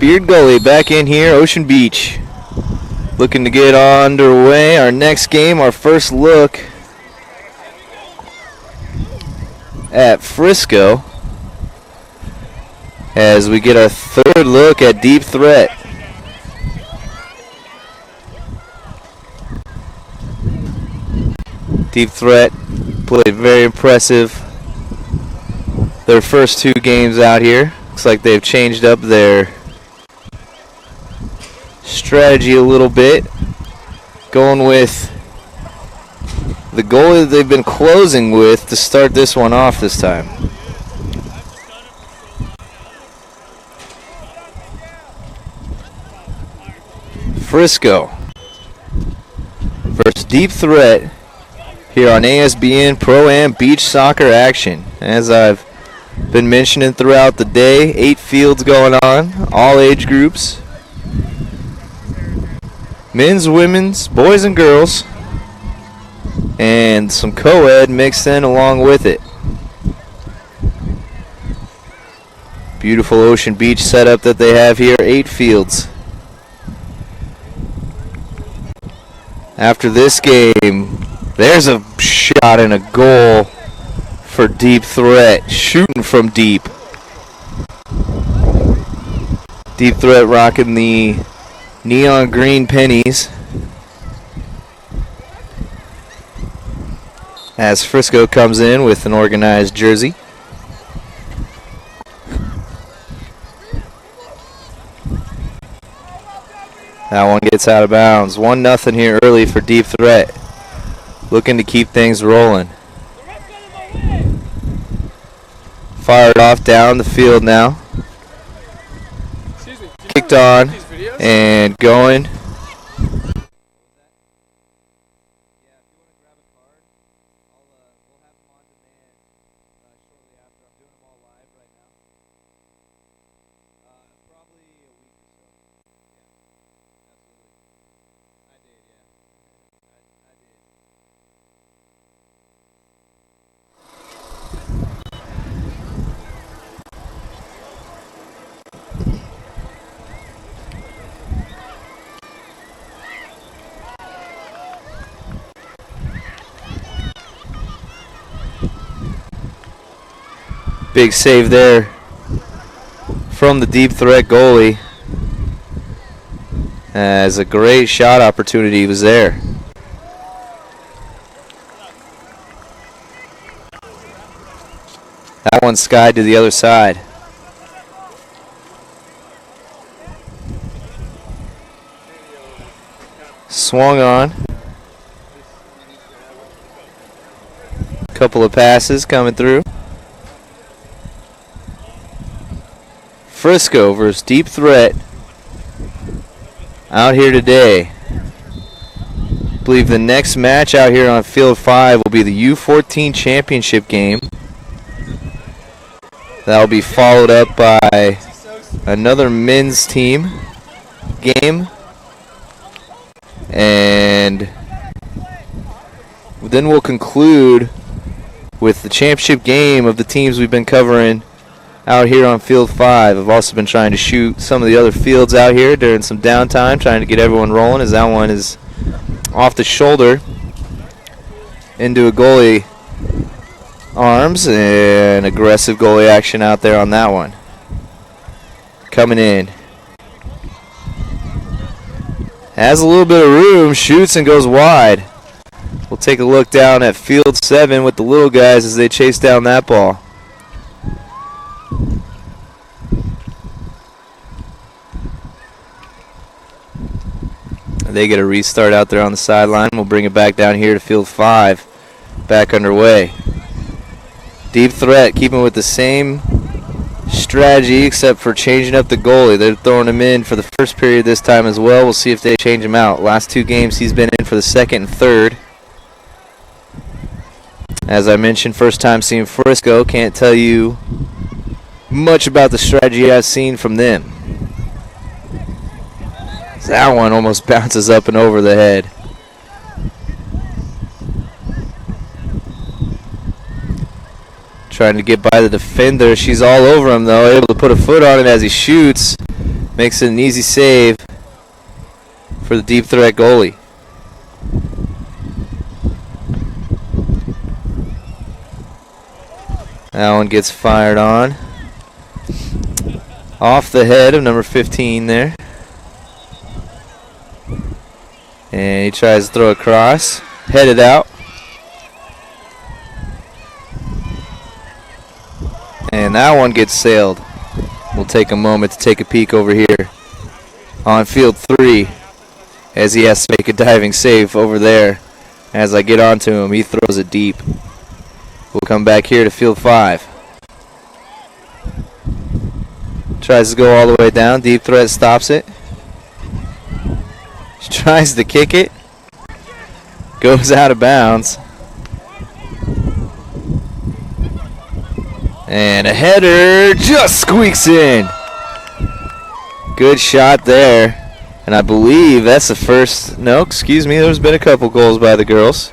Beard goalie back in here, Ocean Beach. Looking to get underway. Our next game, our first look at Frisco as we get our third look at Deep Threat. Deep Threat played very impressive their first two games out here. Looks like they've changed up their strategy a little bit, going with the goalie that they've been closing with to start this one off this time. Frisco versus Deep Threat here on ASBN Pro-Am Beach Soccer action. As I've been mentioning throughout the day, 8 fields going on, all age groups. Men's, women's, boys and girls, and some co-ed mixed in along with it. Beautiful Ocean Beach setup that they have here, 8 fields. After this game, there's a shot and a goal for Deep Threat, shooting from deep. Deep Threat rocking the neon green pennies as Frisco comes in with an organized jersey. That one gets out of bounds. 1-0 here early for Deep Threat. Looking to keep things rolling. Fired off down the field now. Kicked on and going. Big save there from the Deep Threat goalie, as a great shot opportunity was there. That one skied to the other side. Swung on. Couple of passes coming through. Frisco versus Deep Threat out here today. I believe the next match out here on Field 5 will be the U14 Championship game. That will be followed up by another men's team game. And then we'll conclude with the championship game of the teams we've been covering out here on Field 5. I've also been trying to shoot some of the other fields out here during some downtime, trying to get everyone rolling, as that one is off the shoulder into a goalie arms, and aggressive goalie action out there on that one. Coming in. Has a little bit of room, shoots and goes wide. We'll take a look down at Field 7 with the little guys as they chase down that ball. They get a restart out there on the sideline. We'll bring it back down here to Field 5. Back underway. Deep Threat keeping with the same strategy except for changing up the goalie. They're throwing him in for the first period this time as well. We'll see if they change him out. Last 2 games he's been in for the second and third. As I mentioned, first time seeing Frisco. Can't tell you much about the strategy I've seen from them. That one almost bounces up and over the head. Trying to get by the defender. She's all over him, though. Able to put a foot on it as he shoots. Makes it an easy save for the deep threat goalie. That one gets fired on. Off the head of number 15 there. And he tries to throw across. Headed out. And that one gets sailed. We'll take a moment to take a peek over here on field 3 as he has to make a diving save over there. As I get onto him, he throws it deep. We'll come back here to field 5. Tries to go all the way down. Deep threat stops it. Tries to kick it. Goes out of bounds. And a header just squeaks in. Good shot there. And I believe that's the first. No, excuse me. There's been a couple goals by the girls.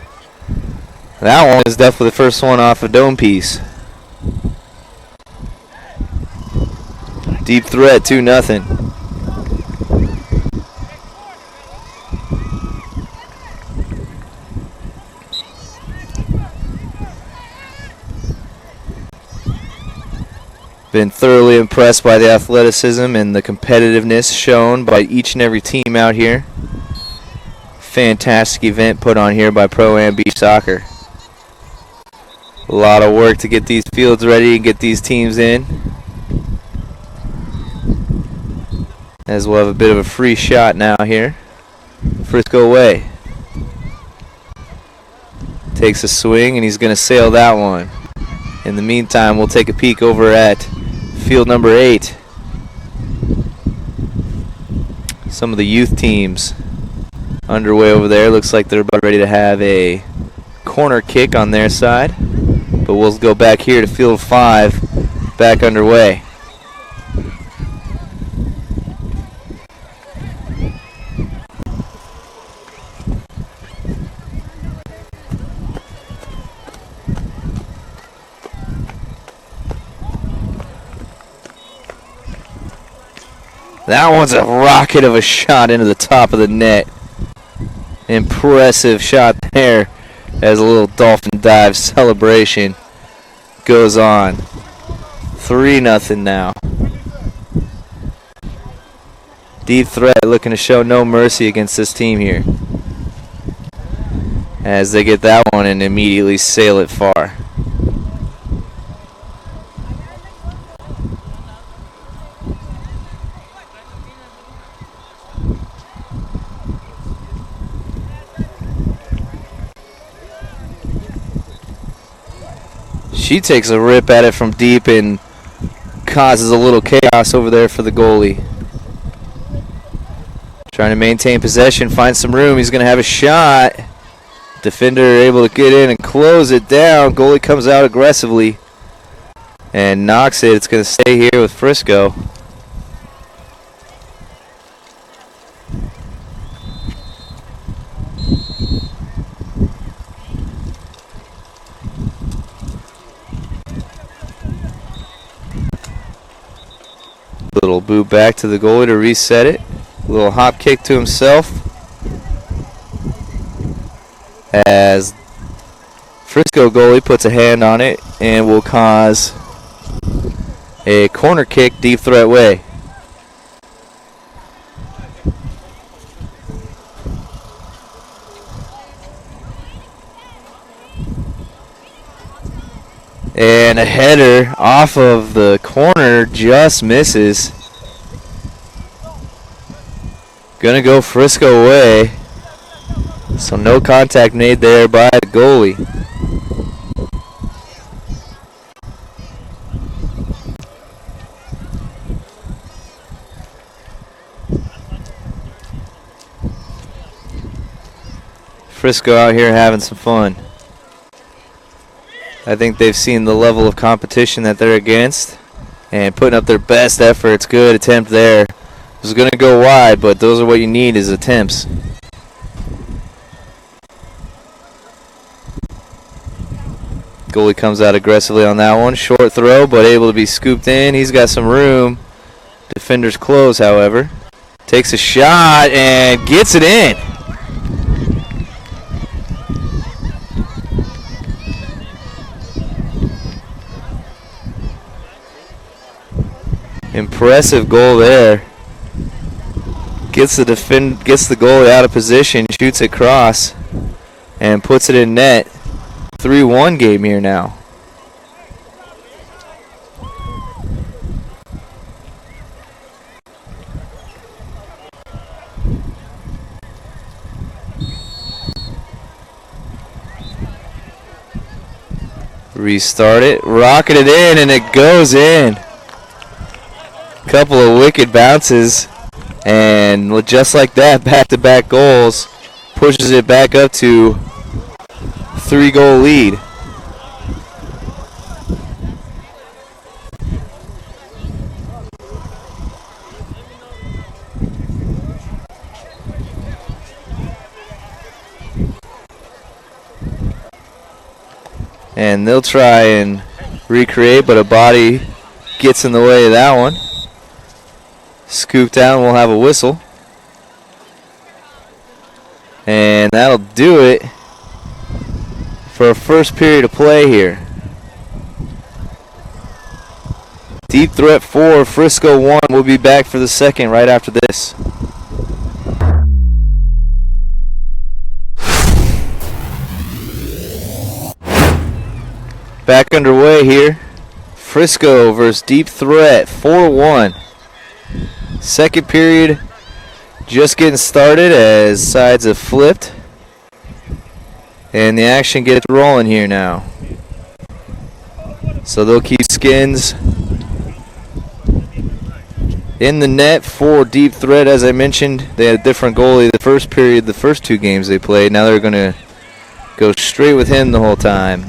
That one is definitely the first one off a dome piece. Deep threat, 2-0. Been thoroughly impressed by the athleticism and the competitiveness shown by each and every team out here. Fantastic event put on here by Pro-Am Beach Soccer. A lot of work to get these fields ready and get these teams in. As we'll have a bit of a free shot now here. Frisco away. Takes a swing and he's going to sail that one. In the meantime, we'll take a peek over at field number 8. Some of the youth teams underway over there. Looks like they're about ready to have a corner kick on their side. But we'll go back here to field 5, back underway. That one's a rocket of a shot into the top of the net. Impressive shot there as a little dolphin dive celebration goes on. 3-0 now. Deep threat looking to show no mercy against this team here. As they get that one and immediately sail it far. She takes a rip at it from deep and causes a little chaos over there for the goalie. Trying to maintain possession, find some room. He's going to have a shot. Defender able to get in and close it down. Goalie comes out aggressively and knocks it. It's going to stay here with Frisco. Little boot back to the goalie to reset it. Little hop kick to himself. As Frisco goalie puts a hand on it and will cause a corner kick deep threat way. And a header off of the corner just misses. Gonna go Frisco away. So no contact made there by the goalie. Frisco out here having some fun. I think they've seen the level of competition that they're against and putting up their best efforts. Good attempt there. It was going to go wide, but those are what you need is attempts. Goalie comes out aggressively on that one. Short throw, but able to be scooped in. He's got some room Defenders close, however. Takes a shot and gets it in. Impressive goal there. Gets the goalie out of position, shoots it cross, and puts it in net. 3-1 game here now. Restart it, rocket it in, and it goes in. Couple of wicked bounces, and just like that, back-to-back goals, pushes it back up to 3-goal lead. And they'll try and recreate, but a body gets in the way of that one. Scooped down, we'll have a whistle. And that'll do it for a first period of play here. Deep Threat 4, Frisco 1. We'll be back for the second right after this. Back underway here. Frisco versus Deep Threat, 4-1. Second period just getting started as sides have flipped. And the action gets rolling here now. So they'll keep Skins in the net for Deep Threat. As I mentioned, they had a different goalie the first period, the first two games they played. Now they're going to go straight with him the whole time.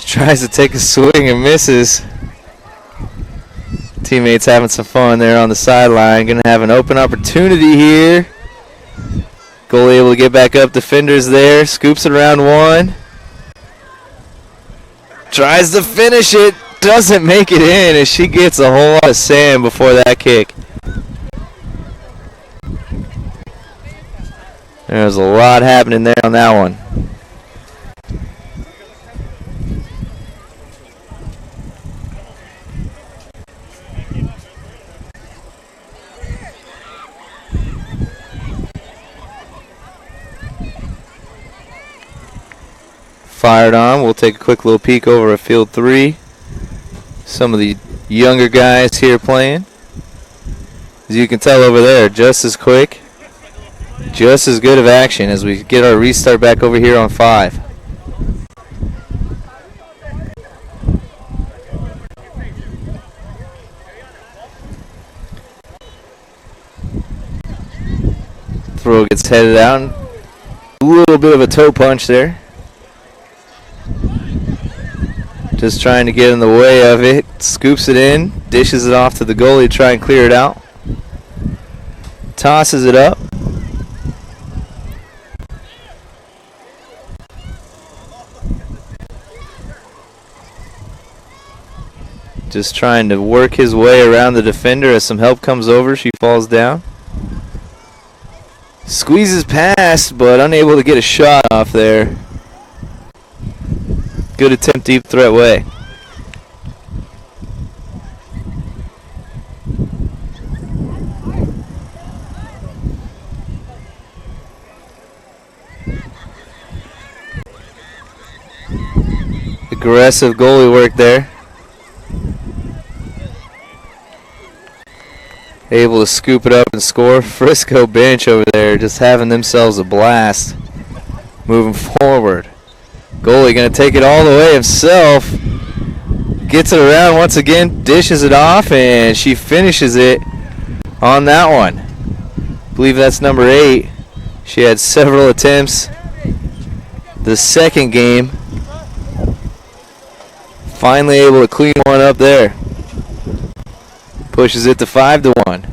Tries to take a swing and misses. Teammates having some fun there on the sideline. Going to have an open opportunity here. Goalie able to get back up. Defenders there. Scoops it around one. Tries to finish it. Doesn't make it in as she gets a whole lot of sand before that kick. There's a lot happening there on that one. Fired on. We'll take a quick little peek over at field 3. Some of the younger guys here playing. As you can tell over there, just as quick, just as good of action as we get our restart back over here on 5. Throw gets headed out. A little bit of a toe punch there. Just trying to get in the way of it. Scoops it in. Dishes it off to the goalie to try and clear it out. Tosses it up. Just trying to work his way around the defender. As some help comes over, she falls down. Squeezes past, but unable to get a shot off there. Good attempt, Deep Threat way. Aggressive goalie work there. Able to scoop it up and score. Frisco bench over there just having themselves a blast. Moving forward. Goalie going to take it all the way himself. Gets it around once again. Dishes it off, and she finishes it on that one. I believe that's number 8. She had several attempts the second game. Finally able to clean one up there. Pushes it to 5-1.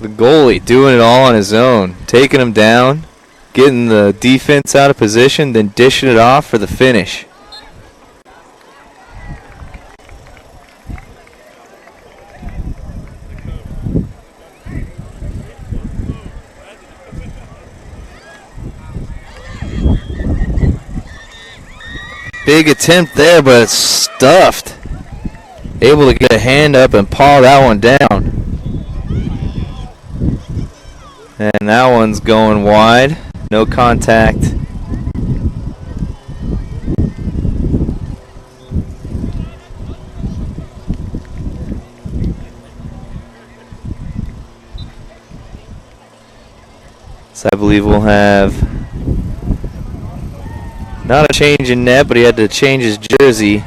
The goalie doing it all on his own. Taking him down, getting the defense out of position, then dishing it off for the finish. Big attempt there, but it's stuffed. Able to get a hand up and paw that one down. And that one's going wide. No contact. So I believe we'll have not a change in net, but he had to change his jersey.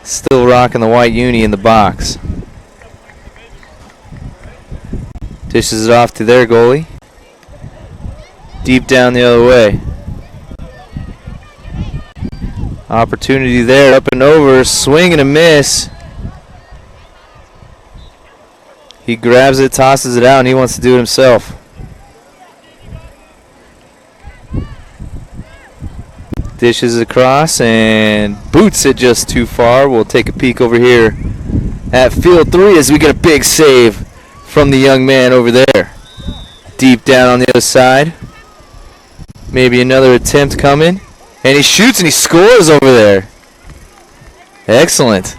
Still rocking the white uni in the box. Dishes it off to their goalie. Deep down the other way. Opportunity there, up and over, swing and a miss. He grabs it, tosses it out, and he wants to do it himself. Dishes across and boots it just too far. We'll take a peek over here at field 3 as we get a big save from the young man over there. Deep down on the other side. Maybe another attempt coming. And he shoots and he scores over there. Excellent.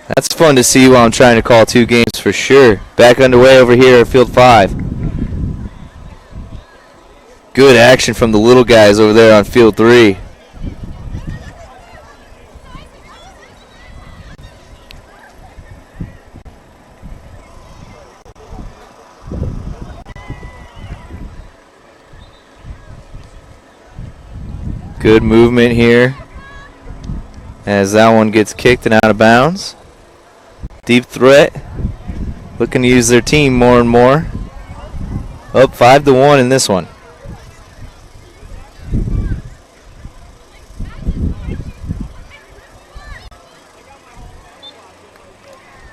That's fun to see while I'm trying to call 2 games for sure. Back underway over here at field 5. Good action from the little guys over there on field 3. Good movement here as that one gets kicked and out of bounds. Deep threat, looking to use their team more and more. Up 5-1 in this one.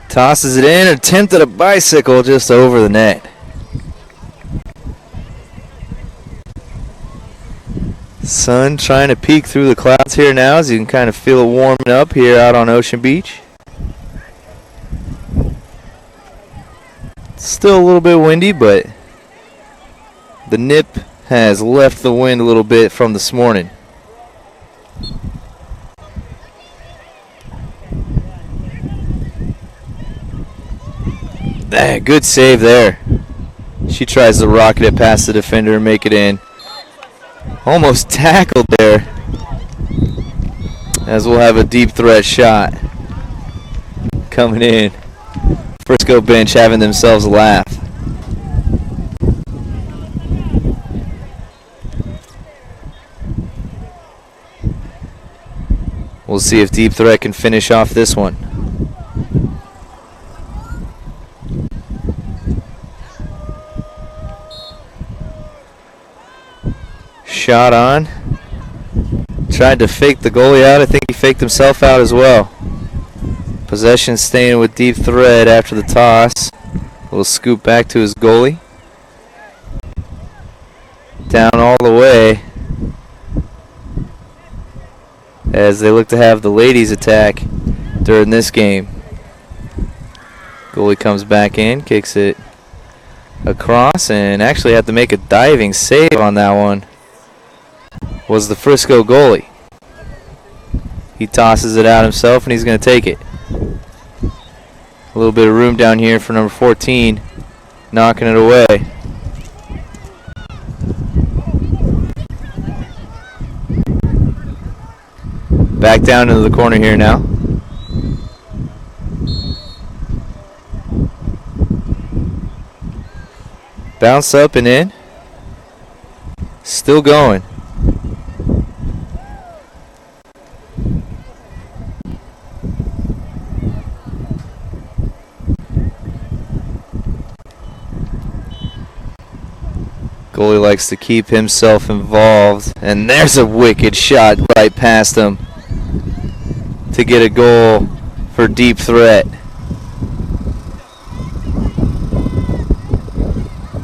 Tosses it in, attempted a bicycle just over the net. Sun trying to peek through the clouds here now as you can kind of feel it warming up here out on Ocean Beach. Still a little bit windy, but the nip has left the wind a little bit from this morning. Good save there. She tries to rocket it past the defender and make it in. Almost tackled there, as we'll have a deep threat shot coming in. Frisco bench having themselves a laugh. We'll see if deep threat can finish off this one. Shot on. Tried to fake the goalie out. I think he faked himself out as well. Possession staying with deep threat after the toss. We'll scoop back to his goalie. Down all the way as they look to have the ladies attack during this game. Goalie comes back in, kicks it across, and actually had to make a diving save on that one. Was the Frisco goalie. He tosses it out himself and he's going to take it. A little bit of room down here for number 14, knocking it away. Back down into the corner here now. Bounce up and in. Still going. Goalie likes to keep himself involved. And there's a wicked shot right past him to get a goal for Deep Threat.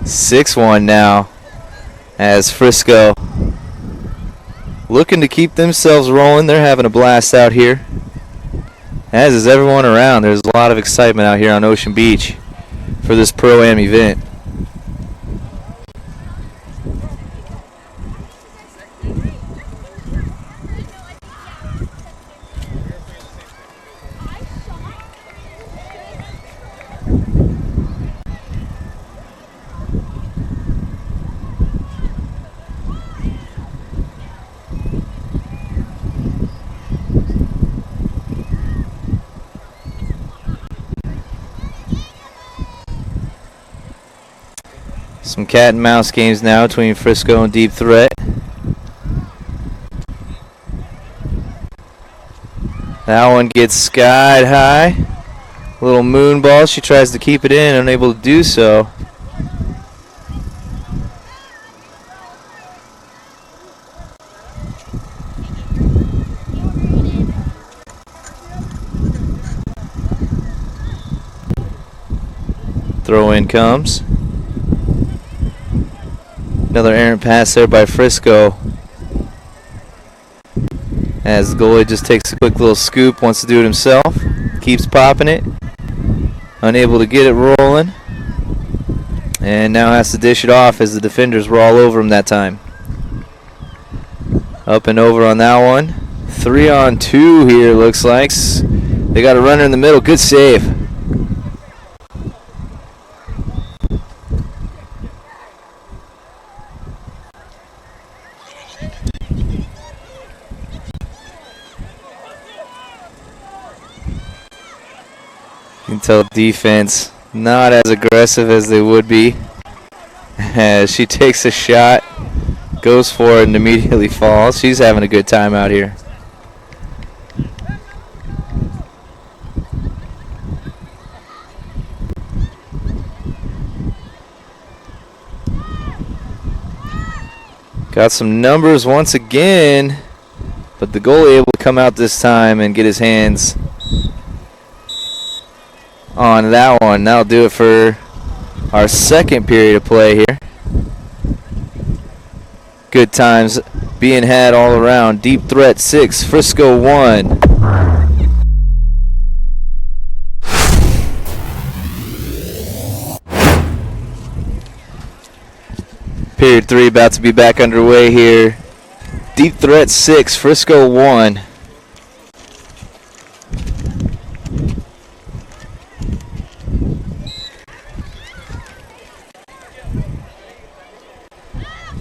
6-1 now as Frisco looking to keep themselves rolling. They're having a blast out here, as is everyone around. There's a lot of excitement out here on Ocean Beach for this Pro-Am event. Some cat and mouse games now between Frisco and Deep Threat. That one gets skied high. Little moon ball. She tries to keep it in, unable to do so. Throw in comes. Another errant pass there by Frisco, as the goalie just takes a quick little scoop, wants to do it himself, keeps popping it, unable to get it rolling, and now has to dish it off as the defenders were all over him that time. Up and over on that one. 3-on-2 here, looks like. They got a runner in the middle. Good save. You can tell defense not as aggressive as they would be, as she takes a shot, goes for it, and immediately falls. She's having a good time out here. Got some numbers once again, but the goalie able to come out this time and get his hands on that one. That'll do it for our second period of play here. Good times being had all around. Deep Threat 6, Frisco 1. Period 3 about to be back underway here. Deep Threat 6, Frisco 1.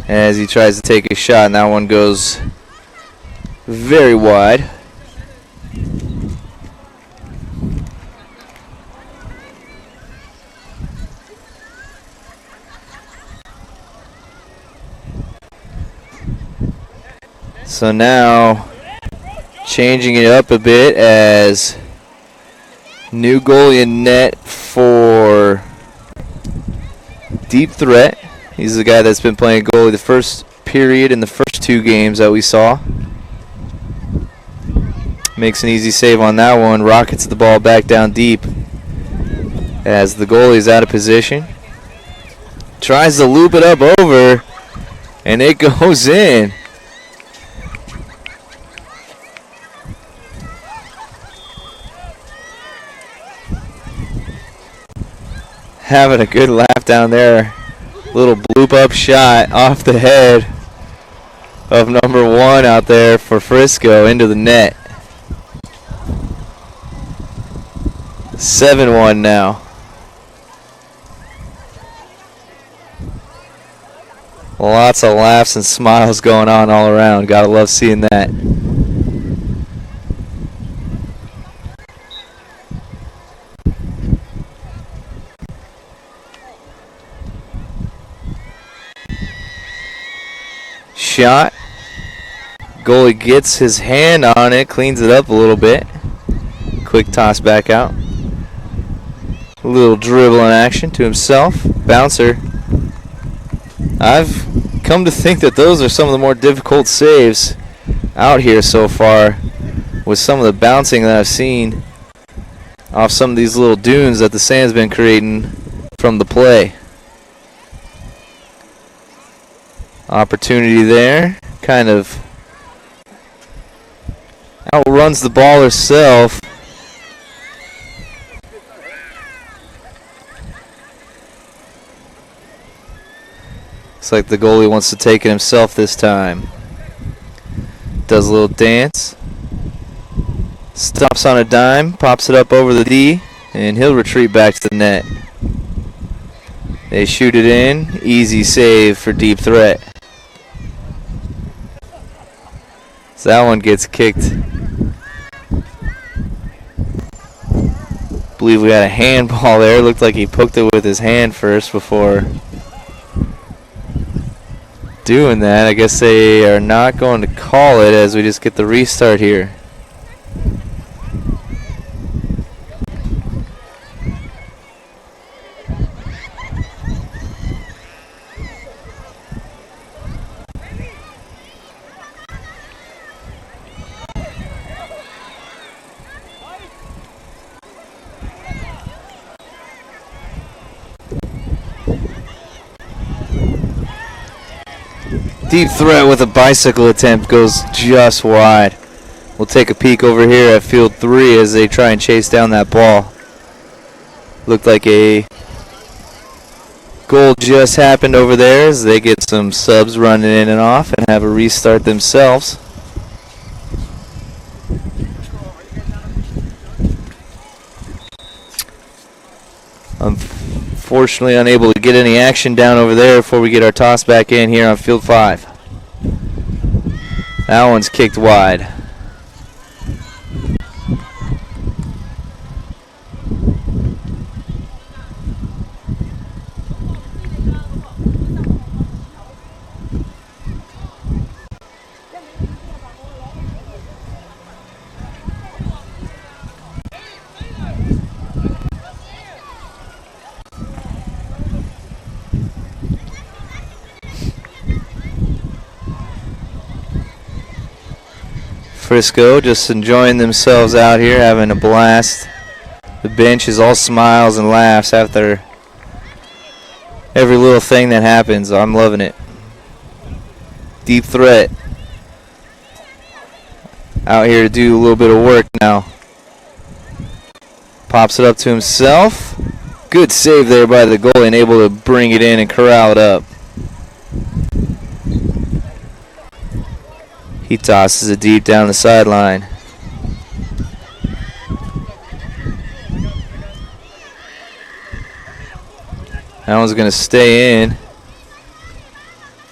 As he tries to take a shot, and that one goes very wide. So now changing it up a bit as new goalie in net for Deep Threat. He's the guy that's been playing goalie the first period in the first two games that we saw. Makes an easy save on that one. Rockets the ball back down deep as the goalie's out of position. Tries to loop it up over, and it goes in. Having a good laugh down there. Little bloop up shot off the head of number 1 out there for Frisco into the net. 7-1 now. Lots of laughs and smiles going on all around. Gotta love seeing that. Shot. Goalie gets his hand on it, cleans it up a little bit. Quick toss back out. A little dribble in action to himself. Bouncer I've come to think that those are some of the more difficult saves out here so far, with some of the bouncing that I've seen off some of these little dunes that the sand's been creating from the play. Opportunity there, kind of outruns the ball herself. Looks like the goalie wants to take it himself this time. Does a little dance. Stops on a dime, pops it up over the D, and he'll retreat back to the net. They shoot it in. Easy save for deep threat. So that one gets kicked. Believe we had a handball there. Looked like he poked it with his hand first before doing that. I guess they are not going to call it as we just get the restart here. Deep threat with a bicycle attempt goes just wide. We'll take a peek over here at field 3 as they try and chase down that ball. Looked like a goal just happened over there as they get some subs running in and off and have a restart themselves. Unfortunately unable to get any action down over there before we get our toss back in here on field 5. That one's kicked wide. Frisco just enjoying themselves out here, having a blast. The bench is all smiles and laughs after every little thing that happens. I'm loving it. Deep threat. Out here to do a little bit of work now. Pops it up to himself. Good save there by the goalie and able to bring it in and corral it up. He tosses it deep down the sideline. That one's going to stay in.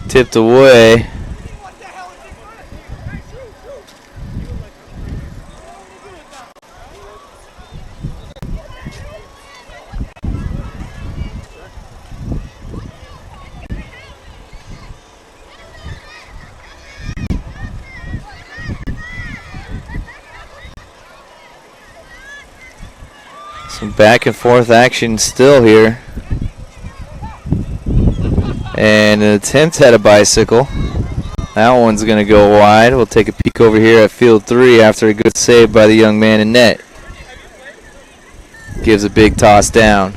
Tipped away. Some back and forth action still here. And an attempt at a bicycle. That one's going to go wide. We'll take a peek over here at field 3 after a good save by the young man in net. Gives a big toss down.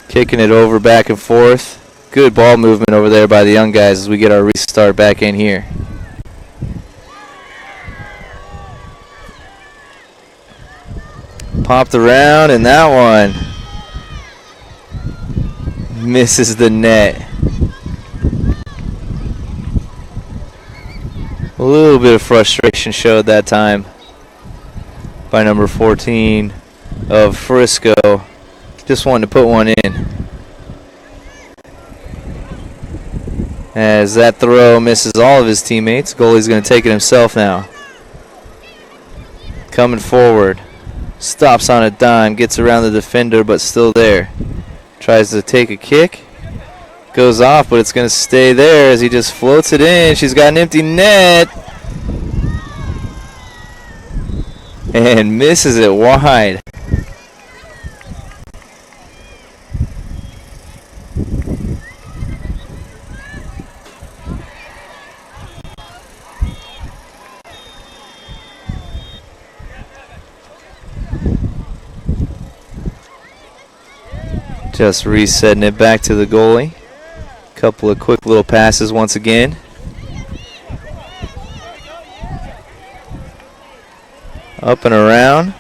Kicking it over back and forth. Good ball movement over there by the young guys as we get our restart back in here. Popped around, and that one misses the net. A little bit of frustration showed that time by number 14 of Frisco. Just wanted to put one in. As that throw misses all of his teammates, goalie's going to take it himself now. Coming forward. Stops on a dime, gets around the defender, but still there. Tries to take a kick. Goes off, but it's going to stay there as he just floats it in. She's got an empty net. And misses it wide. Just resetting it back to the goalie. Couple of quick little passes once again. Up and around.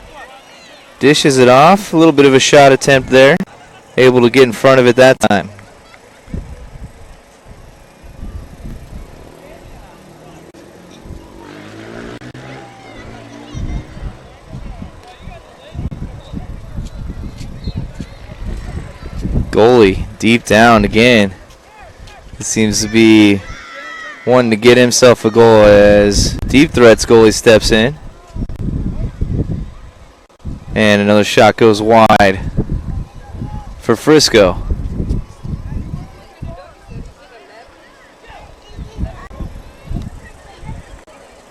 Dishes it off. A little bit of a shot attempt there. Able to get in front of it that time. Goalie deep down again. It seems to be wanting to get himself a goal as Deep Threat's goalie steps in. And another shot goes wide for Frisco.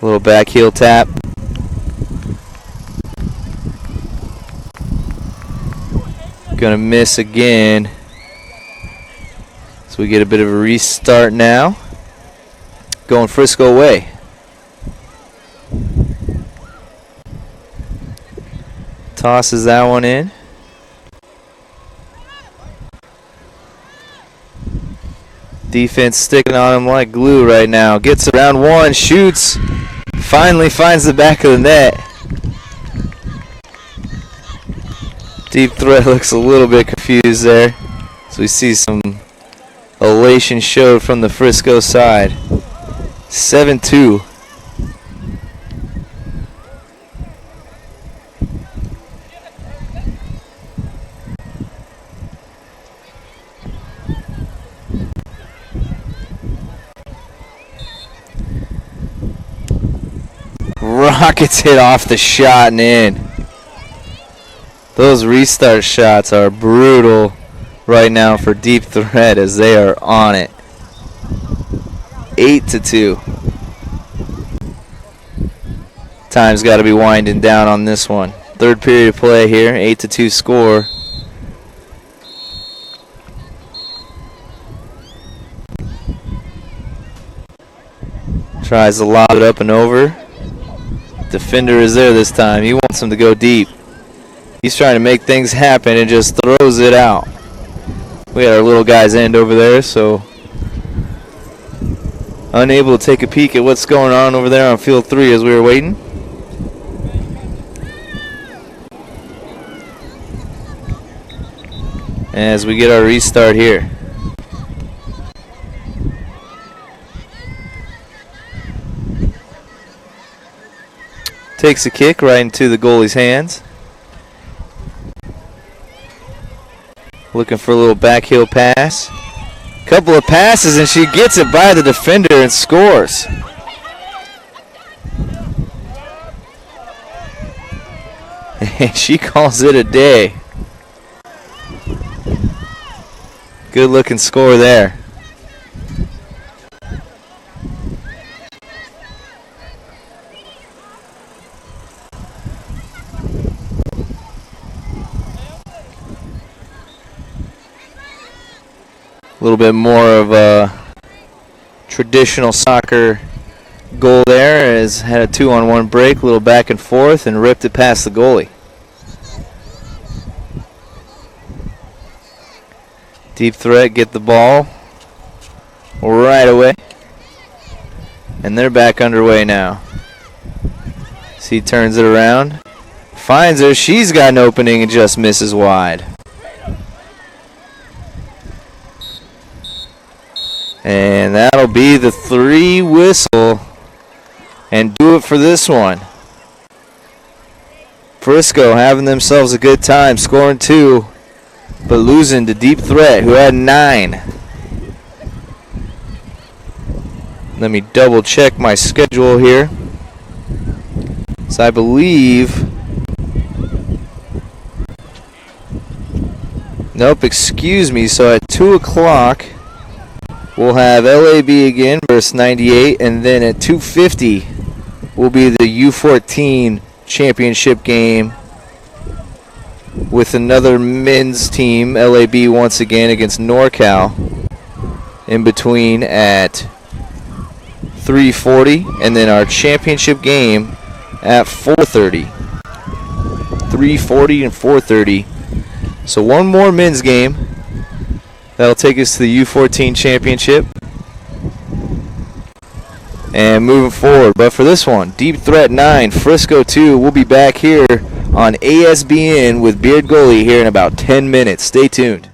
A little back heel tap. Gonna miss again. So we get a bit of a restart now. Going Frisco away. Tosses that one in. Defense sticking on him like glue right now. Gets around one, shoots. Finally finds the back of the net. Deep Threat looks a little bit confused there. So we see some elation showed from the Frisco side. 7-2. Rockets hit off the shot and in. Those restart shots are brutal right now for Deep Threat as they are on it. 8-2. Time's got to be winding down on this one. Third period of play here, 8-2 score. Tries to lob it up and over. Defender is there this time. He wants him to go deep. He's trying to make things happen and just throws it out. We got our little guy's end over there, so unable to take a peek at what's going on over there on field 3 as we were waiting. As we get our restart here. Takes a kick right into the goalie's hands. Looking for a little backheel pass. Couple of passes and she gets it by the defender and scores. And she calls it a day. Good looking score there. A little bit more of a traditional soccer goal there, as had a 2-on-1 break, a little back and forth, and ripped it past the goalie. Deep Threat get the ball right away, and they're back underway now. See, turns it around, finds her, she's got an opening and just misses wide. And that'll be the 3 whistle and do it for this one. Frisco having themselves a good time, scoring 2, but losing to Deep Threat, who had 9. Let me double check my schedule here. So I believe, nope, excuse me, so at 2 o'clock, we'll have LAB again versus 98, and then at 2:50 will be the U14 championship game with another men's team, LAB once again against NorCal, in between at 3:40, and then our championship game at 4:30. 3:40 and 4:30. So one more men's game, That'll take us to the U14 championship. And moving forward, but for this one, Deep Threat 9, Frisco 2. We'll be back here on ASBN with Beard Goalie here in about 10 minutes. Stay tuned.